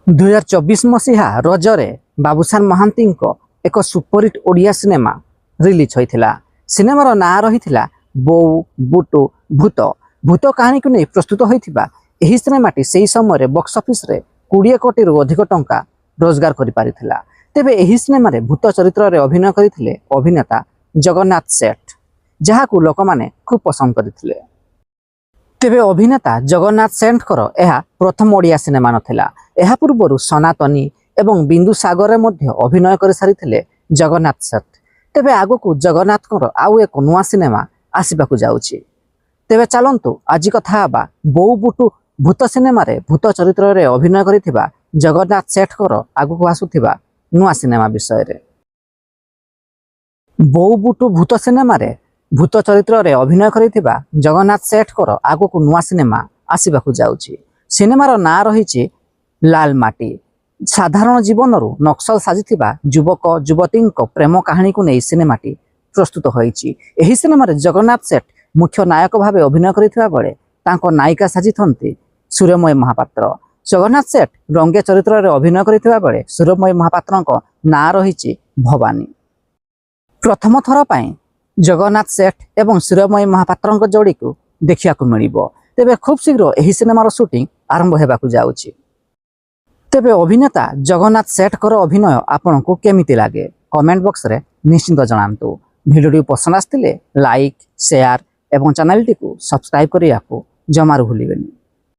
2024 मसीहा रजरे बाबूशान महांती एक superhit Odia cinema release होता। सिनेमार ना रही बोऊ बुटू भूत भूत कहानी को नहीं प्रस्तुत होता। यह सिनेमाटी से समय बॉक्स ऑफिस रे 20 कोटी अधिक टंका रोजगार कर तेबे यही सिनेमा भूत चरित्र में अभिनय करते अभिनेता जगन्नाथ सेठ, जहाँ को लोक मैंने खूब पसंद करते। तेबे अभिनेता जगन्नाथ सेठकर यह प्रथम ओडिया सिनेमा नथिला। यह पूर्व सनातनी एवं बिंदु सागर मध्य अभिनय कर सारी जगन्नाथ सेठ। तेबे आगको जगन्नाथ आउ एक नुआ सिनेमा आसवाक जाउछि। तेबे चलंतु आज कथा बा बोऊ बुटू भूत सिनेमा रे भूत चरित्र में अभिनय करिथिबा जगन्नाथ सेठकर आगको आसुथिबा नुआ सिनेमा विषय रे। बोऊ बुटू भूत सिनेमा रे भूत चरित्र में अभिनय करिथिबा जगन्नाथ सेठकर आगको नुआ सिनेमा आसवाक जाउछि। सिनेमार ना रही लाल माटी। साधारण जीवन नक्सल साजिथिबा युवक युवती प्रेम कहानी को नहीं सिनेमाटी प्रस्तुत होइछि। एही सिनेमा जगन्नाथ सेठ मुख्य नायक भाव अभिनय करिथिबा बेले तांको नायिका साजिथंती सूर्यमयी महापात्र। जगन्नाथ सेठ रंगे चरित्र में अभिनय करिथिबा बेले सूर्यमयी महापात्र ना रही भवानी। प्रथम थर पई जगन्नाथ सेठ एवं सूर्यमयी महापात्र जोड़ी को देखा मिलिबो। तेबे खूब शीघ्र यही सिनेमार शूटिंग आरंभ होगाकू जाउछि। तेबे अभिनेता जगन्नाथ सेठकर अभिनय आपन को केमिति लागे कमेंट बॉक्स रे निश्चिंत जणांतु। भिडियो पसंद आस्तिले लाइक शेयर एवं चैनल टी को सब्सक्राइब करिया को जमारू भूलिबेनी।